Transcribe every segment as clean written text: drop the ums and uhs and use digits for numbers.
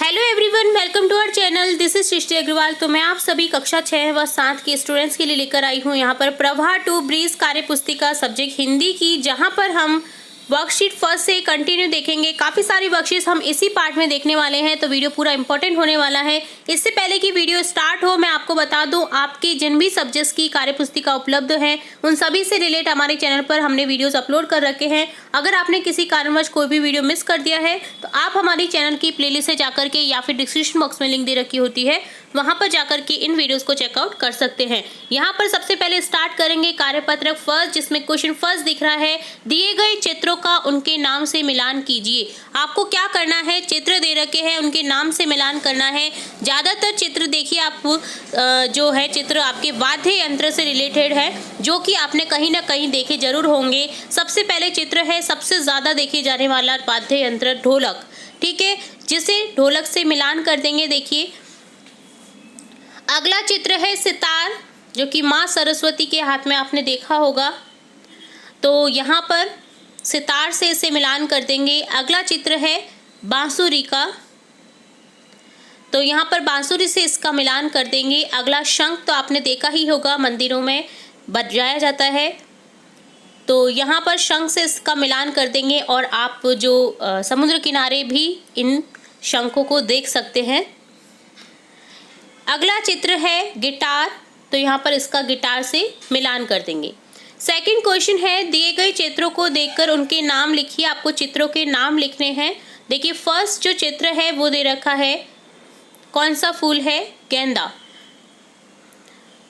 Hello everyone, welcome to our channel. This is Srishti Agarwal. तो मैं आप सभी कक्षा 6 व 7 के स्टूडेंट्स के लिए लेकर आई हूँ यहाँ पर प्रभा 2 ब्रीज कार्य पुस्तिका सब्जेक्ट हिंदी की, जहाँ पर हम वर्कशीट फर्स्ट से कंटिन्यू देखेंगे। काफ़ी सारी वर्कशीट्स हम इसी पार्ट में देखने वाले हैं, तो वीडियो पूरा इंपॉर्टेंट होने वाला है। इससे पहले कि वीडियो स्टार्ट हो, मैं आपको बता दूं, आपके जिन भी सब्जेक्ट्स की कार्यपुस्तिका उपलब्ध है उन सभी से रिलेट हमारे चैनल पर हमने वीडियोस अपलोड कर रखे हैं। अगर आपने किसी कारणवश कोई भी वीडियो मिस कर दिया है तो आप हमारी चैनल की प्लेलिस्ट से जाकर के, या फिर डिस्क्रिप्शन बॉक्स में लिंक दे रखी होती है, वहां पर जाकर के इन वीडियोस को चेकआउट कर सकते हैं। यहाँ पर सबसे पहले स्टार्ट करेंगे कार्यपत्रक फर्स्ट, जिसमें क्वेश्चन फर्स्ट दिख रहा है, दिए गए चित्रों का उनके नाम से मिलान कीजिए। आपको क्या करना है, चित्र दे रखे हैं, उनके नाम से मिलान करना है। ज्यादातर चित्र देखिए आप जो है चित्र आपके वाद्य यंत्र से रिलेटेड है, जो कि आपने कहीं ना कहीं देखे जरूर होंगे। सबसे पहले चित्र है सबसे ज्यादा देखे जाने वाला वाद्य यंत्र ढोलक, ठीक है, जिसे ढोलक से मिलान कर देंगे। देखिए अगला चित्र है सितार, जो कि माँ सरस्वती के हाथ में आपने देखा होगा, तो यहाँ पर सितार से इसे मिलान कर देंगे। अगला चित्र है बांसुरी का, तो यहाँ पर बांसुरी से इसका मिलान कर देंगे। अगला शंख, तो आपने देखा ही होगा मंदिरों में बजाया जाता है, तो यहाँ पर शंख से इसका मिलान कर देंगे। और आप जो समुद्र किनारे भी इन शंखों को देख सकते हैं। अगला चित्र है गिटार, तो यहाँ पर इसका गिटार से मिलान कर देंगे। सेकंड क्वेश्चन है, दिए गए चित्रों को देखकर उनके नाम लिखिए। आपको चित्रों के नाम लिखने हैं। देखिए फर्स्ट जो चित्र है वो दे रखा है, कौन सा फूल है, गेंदा।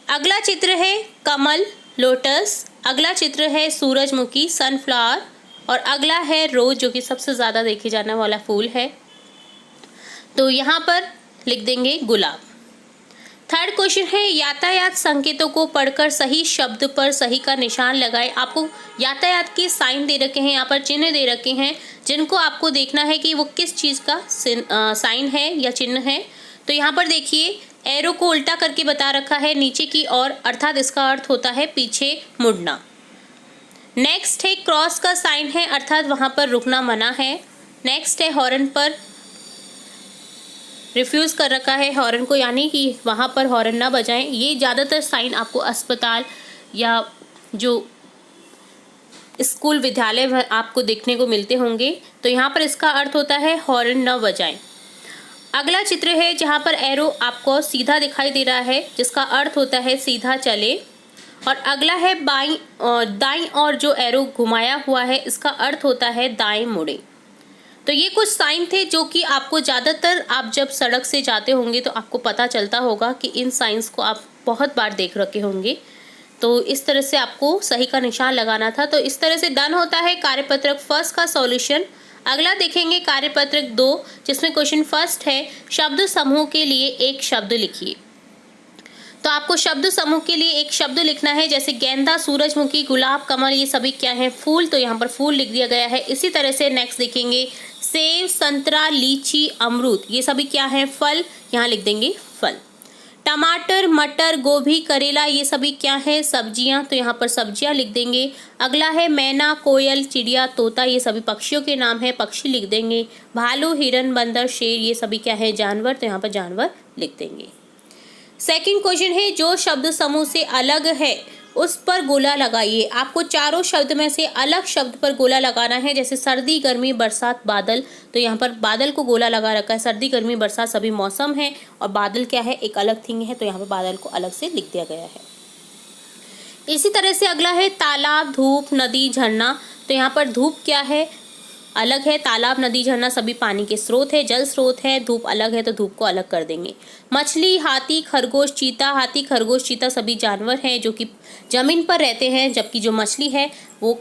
अगला चित्र है कमल, लोटस। अगला चित्र है सूरजमुखी, सनफ्लावर। और अगला है रोज, जो कि सबसे ज़्यादा देखे जाने वाला फूल है, तो यहाँ पर लिख देंगे गुलाब। थर्ड क्वेश्चन है, यातायात संकेतों को पढ़कर सही शब्द पर सही का निशान लगाएं। आपको यातायात के साइन दे रखे हैं, यहाँ पर चिन्ह दे रखे हैं, जिनको आपको देखना है कि वो किस चीज़ का साइन है या चिन्ह है। तो यहाँ पर देखिए एरो को उल्टा करके बता रखा है नीचे की ओर, अर्थात इसका अर्थ होता है पीछे मुड़ना। नेक्स्ट है क्रॉस का साइन है, अर्थात वहाँ पर रुकना मना है। नेक्स्ट है हॉर्न पर रिफ्यूज़ कर रखा है हॉर्न को, यानी कि वहाँ पर हॉर्न ना बजाएं। ये ज़्यादातर साइन आपको अस्पताल या जो स्कूल विद्यालय में आपको देखने को मिलते होंगे, तो यहाँ पर इसका अर्थ होता है हॉर्न न बजाएं। अगला चित्र है जहाँ पर एरो आपको सीधा दिखाई दे रहा है, जिसका अर्थ होता है सीधा चले। और अगला है बाईं और दाईं और जो एरो घुमाया हुआ है, इसका अर्थ होता है दाएं मुड़े। तो ये कुछ साइन थे जो कि आपको ज़्यादातर आप जब सड़क से जाते होंगे तो आपको पता चलता होगा कि इन साइंस को आप बहुत बार देख रखे होंगे। तो इस तरह से आपको सही का निशान लगाना था। तो इस तरह से डन होता है कार्यपत्रक फर्स्ट का सॉल्यूशन। अगला देखेंगे कार्यपत्रक 2, जिसमें क्वेश्चन फर्स्ट है, शब्द समूह के लिए एक शब्द लिखिए। तो आपको शब्द समूह के लिए एक शब्द लिखना है, जैसे गेंदा, सूरजमुखी, गुलाब, कमल, ये सभी क्या है, फूल, तो यहाँ पर फूल लिख दिया गया है। इसी तरह से नेक्स्ट देखेंगे सेब, संतरा, लीची, अमरूद, ये सभी क्या है, फल, यहाँ लिख देंगे फल। टमाटर, मटर, गोभी, करेला, ये सभी क्या है, सब्जियां, तो यहाँ पर सब्जियां लिख देंगे। अगला है मैना, कोयल, चिड़िया, तोता, ये सभी पक्षियों के नाम है, पक्षी लिख देंगे। भालू, हिरन, बंदर, शेर, ये सभी क्या है, जानवर, तो यहाँ पर जानवर लिख देंगे। सेकंड क्वेश्चन है, जो शब्द समूह से अलग है उस पर गोला लगाइए। आपको चारों शब्द में से अलग शब्द पर गोला लगाना है, जैसे सर्दी, गर्मी, बरसात, बादल, तो यहाँ पर बादल को गोला लगा रखा है। सर्दी, गर्मी, बरसात सभी मौसम है, और बादल क्या है, एक अलग थिंग है, तो यहाँ पर बादल को अलग से लिख दिया गया है। इसी तरह से अगला है तालाब, धूप, नदी, झरना, तो यहाँ पर धूप क्या है, अलग है, तालाब, नदी, झरना सभी पानी के स्रोत है, जल स्रोत है। धूप अलग है तो धूप को अलग कर देंगे। मछली, हाथी, खरगोश, चीता, हाथी, खरगोश, चीता सभी जानवर हैं जो कि जमीन पर रहते हैं, जबकि जो मछली है वो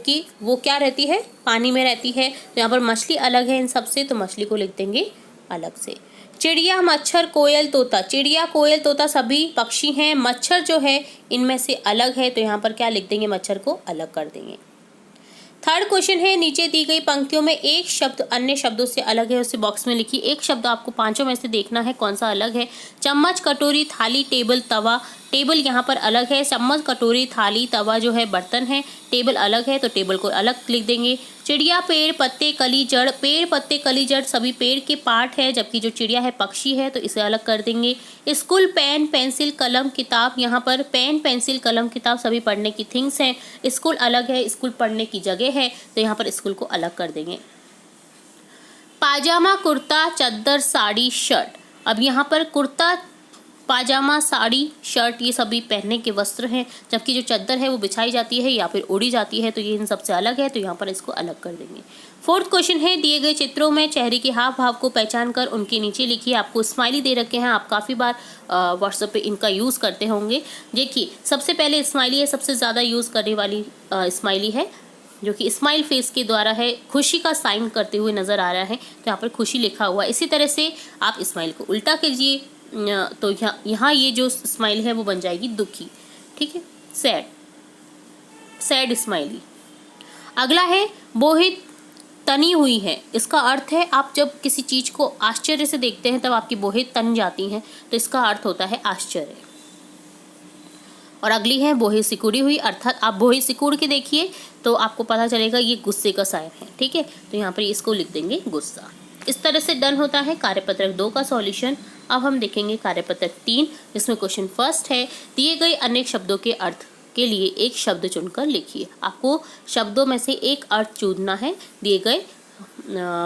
क्या रहती है, पानी में रहती है। तो यहाँ पर मछली अलग है इन सबसे, तो मछली को लिख देंगे अलग से। चिड़िया, मच्छर, कोयल, तोता, चिड़िया, कोयल, तोता सभी पक्षी हैं। मच्छर जो है इनमें से अलग है, तो यहाँ पर क्या लिख देंगे, मच्छर को अलग कर देंगे। थर्ड क्वेश्चन है, नीचे दी गई पंक्तियों में एक शब्द अन्य शब्दों से अलग है, उसे बॉक्स में लिखिए। एक शब्द आपको पांचों में से देखना है कौन सा अलग है। चम्मच, कटोरी, थाली, टेबल, तवा, टेबल यहाँ पर अलग है। चम्मच, कटोरी, थाली, तवा जो है बर्तन है, टेबल अलग है, तो टेबल को अलग लिख देंगे। चिड़िया, पेड़, पत्ते, कली, जड़। पेड़, पत्ते, कली, जड़ सभी पेड़ के पार्ट है, जबकि जो चिड़िया है पक्षी है, तो इसे अलग कर देंगे। स्कूल, पेन, पेंसिल, कलम, किताब। यहाँ पर पेन, पेंसिल, कलम, किताब सभी पढ़ने की थिंग्स हैं। स्कूल अलग है, स्कूल पढ़ने की जगह है, तो यहाँ पर स्कूल को अलग कर देंगे। पाजामा, कुर्ता, चद्दर, साड़ी, शर्ट। अब यहाँ पर कुर्ता, पाजामा, साड़ी, शर्ट ये सभी पहनने के वस्त्र हैं, जबकि जो चद्दर है वो बिछाई जाती है या फिर ओढ़ी जाती है, तो ये इन सबसे अलग है, तो यहाँ पर इसको अलग कर देंगे। फोर्थ क्वेश्चन है, दिए गए चित्रों में चेहरे के हाव भाव को पहचान कर उनके नीचे लिखिए। आपको स्माइली दे रखे हैं, आप काफ़ी बार व्हाट्सएप पे इनका यूज़ करते होंगे। देखिए सबसे पहले स्माइली है, सबसे ज़्यादा यूज़ करने वाली स्माइली है, जो कि स्माइल फेस के द्वारा है, खुशी का साइन करते हुए नज़र आ रहा है, तो यहाँ पर खुशी लिखा हुआ है। इसी तरह से आप स्माइल को उल्टा कीजिए, तो यहाँ ये जो स्माइल है वो बन जाएगी दुखी, ठीक है, सैड, सैड स्माइली। अगला है बोहित तनी हुई है। इसका अर्थ है आप जब किसी चीज़ को आश्चर्य से देखते हैं तब आपकी बोहें तन जाती हैं, तो इसका अर्थ होता है आश्चर्य। और अगली है बोहें सिकुड़ी हुई, अर्थात आप बोहें सिकुड़ के देखिए तो आपको पता चलेगा ये गुस्से का साइन है, ठीक है, तो यहाँ पर इसको लिख देंगे गुस्सा। इस तरह से डन होता है कार्यपत्रक 2 का सॉल्यूशन। अब हम देखेंगे कार्यपत्रक 3, जिसमें क्वेश्चन फर्स्ट है, दिए गए अनेक शब्दों के अर्थ के लिए एक शब्द चुनकर लिखिए। आपको शब्दों में से एक अर्थ चुनना है दिए गए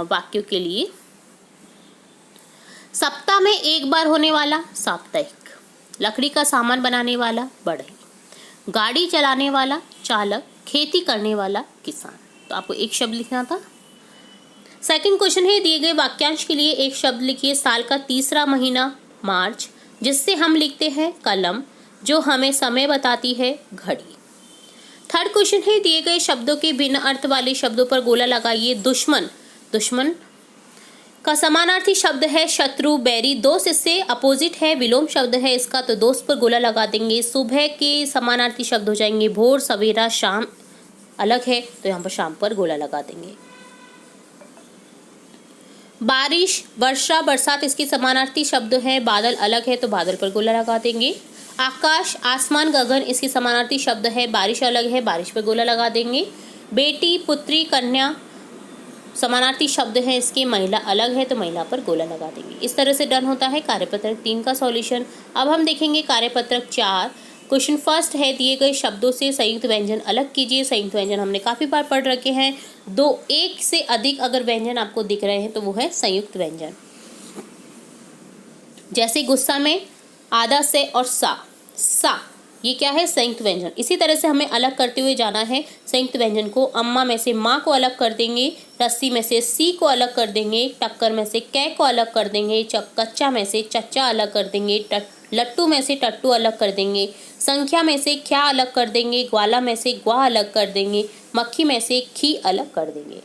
वाक्यों के लिए। सप्ताह में एक बार होने वाला, साप्ताहिक। लकड़ी का सामान बनाने वाला, बढ़ई। गाड़ी चलाने वाला, चालक। खेती करने वाला, किसान। तो आपको एक शब्द लिखना था। सेकंड क्वेश्चन है, दिए गए वाक्यांश के लिए एक शब्द लिखिए। साल का तीसरा महीना, मार्च, जिससे हम लिखते हैं कलम, जो हमें समय बताती है, घड़ी। थर्ड क्वेश्चन है, दिए गए शब्दों के भिन्न अर्थ वाले शब्दों पर गोला लगाइए। दुश्मन, दुश्मन का समानार्थी शब्द है शत्रु, बैरी। दोस्त इससे अपोजिट है, विलोम शब्द है इसका, तो दोस्त पर गोला लगा देंगे। सुबह के समानार्थी शब्द हो जाएंगे भोर, सवेरा, शाम अलग है, तो यहाँ पर शाम पर गोला लगा देंगे। बारिश, वर्षा, बरसात इसके समानार्थी शब्द है, बादल अलग है, तो बादल पर गोला लगा देंगे। आकाश, आसमान, गगन इसके समानार्थी शब्द है, बारिश अलग है, बारिश पर गोला लगा देंगे। बेटी, पुत्री, कन्या समानार्थी शब्द है इसके, महिला अलग है, तो महिला पर गोला लगा देंगे। इस तरह से डन होता है कार्यपत्रक 3 का सॉल्यूशन। अब हम देखेंगे कार्यपत्रक 4। क्वेश्चन फर्स्ट है, दिए गए शब्दों से संयुक्त व्यंजन अलग कीजिए। संयुक्त व्यंजन हमने काफ़ी बार पढ़ रखे हैं। एक से अधिक अगर व्यंजन आपको दिख रहे हैं तो वो है संयुक्त व्यंजन। जैसे गुस्सा में आधा से और सा ये क्या है, संयुक्त व्यंजन। इसी तरह से हमें अलग करते हुए जाना है संयुक्त व्यंजन को। अम्मा में से माँ को अलग कर देंगे, रस्सी में से सी को अलग कर देंगे, टक्कर में से कै को अलग कर देंगे, कच्चा में से चच्चा अलग कर देंगे, लट्टू में से टट्टू अलग कर देंगे, संख्या में से क्या अलग कर देंगे, ग्वाला में से ग्वा अलग कर देंगे, मक्खी में से खी अलग कर देंगे।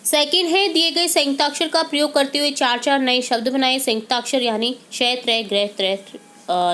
सेकंड है, दिए गए संयुक्ताक्षर का प्रयोग करते हुए 4 नए शब्द बनाए। संयुक्ताक्षर यानी शय, त्रय, ग्रह, त्रय,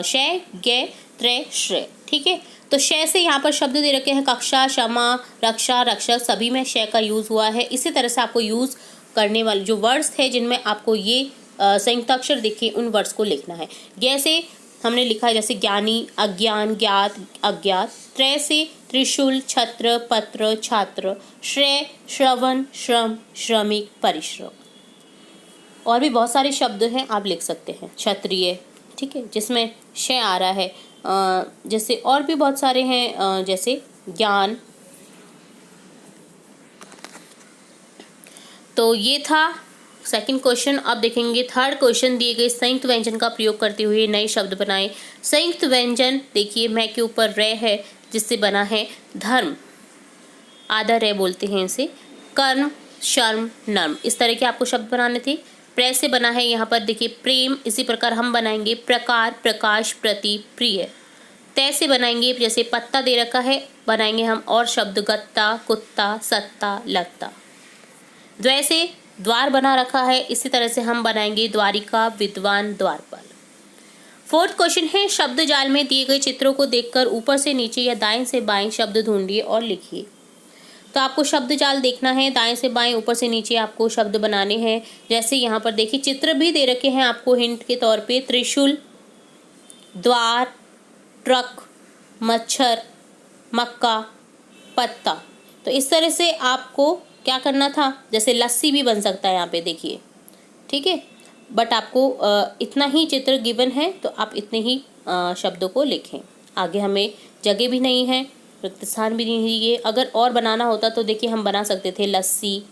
शय, गे, त्रय, श्रेय, ठीक है। तो शय से यहाँ पर शब्द दे रखे हैं कक्षा, क्षमा, रक्षा, रक्षक, सभी में शय का यूज़ हुआ है। इसी तरह से आपको यूज़ करने वाले जो वर्ड्स थे जिनमें आपको ये संयुक्ताक्षर दिखे उन वर्ड्स को लिखना है। गे से हमने लिखा है जैसे ज्ञानी, अज्ञान, ज्ञात, अज्ञात। त्रय से त्रिशूल, छत्र, पत्र, छात्र। श्रेय, श्रवण, श्रम, श्रमिक, परिश्रम। और भी बहुत सारे शब्द हैं, आप लिख सकते हैं। क्षत्रिय, ठीक है, जिसमें शय आ रहा है। जैसे और भी बहुत सारे हैं, जैसे ज्ञान। तो ये था सेकंड क्वेश्चन। अब देखेंगे थर्ड क्वेश्चन, दिए गए संयुक्त व्यंजन का प्रयोग करते हुए नए शब्द बनाएं। संयुक्त व्यंजन देखिए, मैं के ऊपर रे है जिससे बना है धर्म, आधा रे बोलते हैं इसे। कर्म, शर्म, नर्म, इस तरह के आपको शब्द बनाने थे। प्रे से बना है यहाँ पर देखिए प्रेम, इसी प्रकार हम बनाएंगे प्रकार, प्रकाश, प्रति, प्रिय। तय से बनाएंगे जैसे पत्ता दे रखा है, बनाएंगे हम और शब्द गत्ता, कुत्ता, सत्ता, लगता। द्वय से द्वार बना रखा है, इसी तरह से हम बनाएंगे द्वारिका, विद्वान, द्वारपाल। फोर्थ क्वेश्चन है, शब्द जाल में दिए गए चित्रों को देखकर ऊपर से नीचे या दाएं से बाएं शब्द ढूंढिए और लिखिए। तो आपको शब्द जाल देखना है, दाएं से बाएं, ऊपर से नीचे आपको शब्द बनाने हैं। जैसे यहाँ पर देखिए चित्र भी दे रखे हैं आपको हिंट के तौर पे। त्रिशूल, द्वार, ट्रक, मच्छर, मक्का, पत्ता, तो इस तरह से आपको क्या करना था, जैसे लस्सी भी बन सकता है यहाँ पे देखिए, ठीक है। बट आपको इतना ही चित्र गिवन है तो आप इतने ही शब्दों को लिखें। आगे हमें जगह भी नहीं है, रिक्त स्थान भी नहीं दिए। अगर और बनाना होता तो देखिए हम बना सकते थे लस्सी,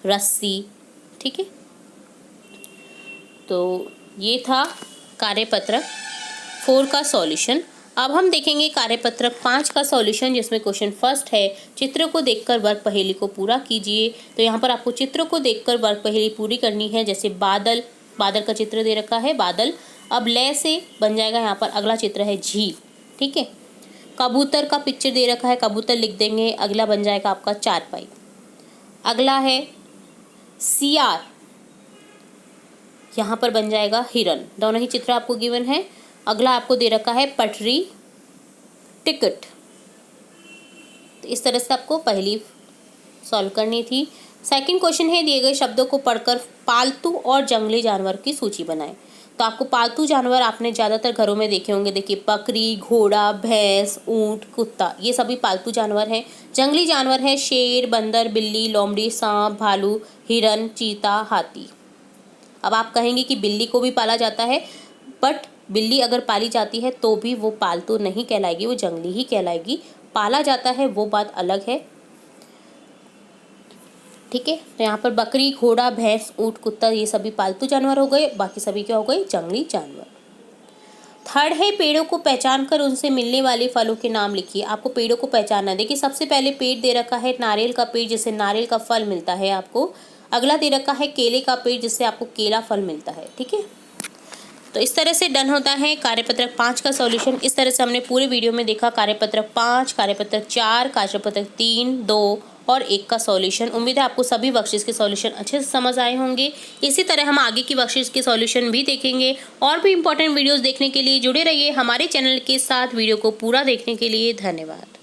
रस्सी, ठीक है। तो ये था कार्यपत्रक 4 का सॉल्यूशन। अब हम देखेंगे कार्यपत्रक 5 का सॉल्यूशन, जिसमें क्वेश्चन फर्स्ट है, चित्र को देखकर वर्ग पहेली को पूरा कीजिए। तो यहाँ पर आपको चित्र को देखकर वर्ग पहेली पूरी करनी है। जैसे बादल, बादल का चित्र दे रखा है बादल, अब लय से बन जाएगा यहाँ पर अगला चित्र है झील, ठीक है। कबूतर का पिक्चर दे रखा है, कबूतर लिख देंगे, अगला बन जाएगा आपका चारपाई। अगला है सियार, यहाँ पर बन जाएगा हिरन। दोनों ही चित्र आपको गिवन है। अगला आपको दे रखा है पटरी, टिकट। तो इस तरह से आपको पहली सॉल्व करनी थी। सेकंड क्वेश्चन है, दिए गए शब्दों को पढ़कर पालतू और जंगली जानवर की सूची बनाएं। तो आपको पालतू जानवर आपने ज़्यादातर घरों में देखे होंगे, देखिए बकरी, घोड़ा, भैंस, ऊँट, कुत्ता, ये सभी पालतू जानवर हैं। जंगली जानवर है शेर, बंदर, बिल्ली, लोमड़ी, सांप, भालू, हिरन, चीता, हाथी। अब आप कहेंगे कि बिल्ली को भी पाला जाता है, बट बिल्ली अगर पाली जाती है तो भी वो पालतू नहीं कहलाएगी, वो जंगली ही कहलाएगी। पाला जाता है वो बात अलग है, ठीक है। तो यहाँ पर बकरी, घोड़ा, भैंस, ऊँट, कुत्ता, ये सभी पालतू जानवर हो गए, बाकी सभी क्या हो गए, जंगली जानवर। थर्ड है, पेड़ों को पहचान कर उनसे मिलने वाले फलों के नाम लिखिए। आपको पेड़ों को पहचानना, देखिए सबसे पहले पेड़ दे रखा है नारियल का पेड़, जिससे नारियल का फल मिलता है आपको। अगला दे रखा है केले का पेड़, जिससे आपको केला फल मिलता है, ठीक है। तो इस तरह से डन होता है कार्यपत्रक 5 का सॉल्यूशन। इस तरह से हमने पूरे वीडियो में देखा कार्यपत्रक 5, कार्यपत्रक 4, कार्यपत्रक 3, 2 और 1 का सॉल्यूशन। उम्मीद है आपको सभी वर्कशीट्स के सॉल्यूशन अच्छे से समझ आए होंगे। इसी तरह हम आगे की वर्कशीट्स के सॉल्यूशन भी देखेंगे। और भी इंपॉर्टेंट वीडियोस देखने के लिए जुड़े रहिए हमारे चैनल के साथ। वीडियो को पूरा देखने के लिए धन्यवाद।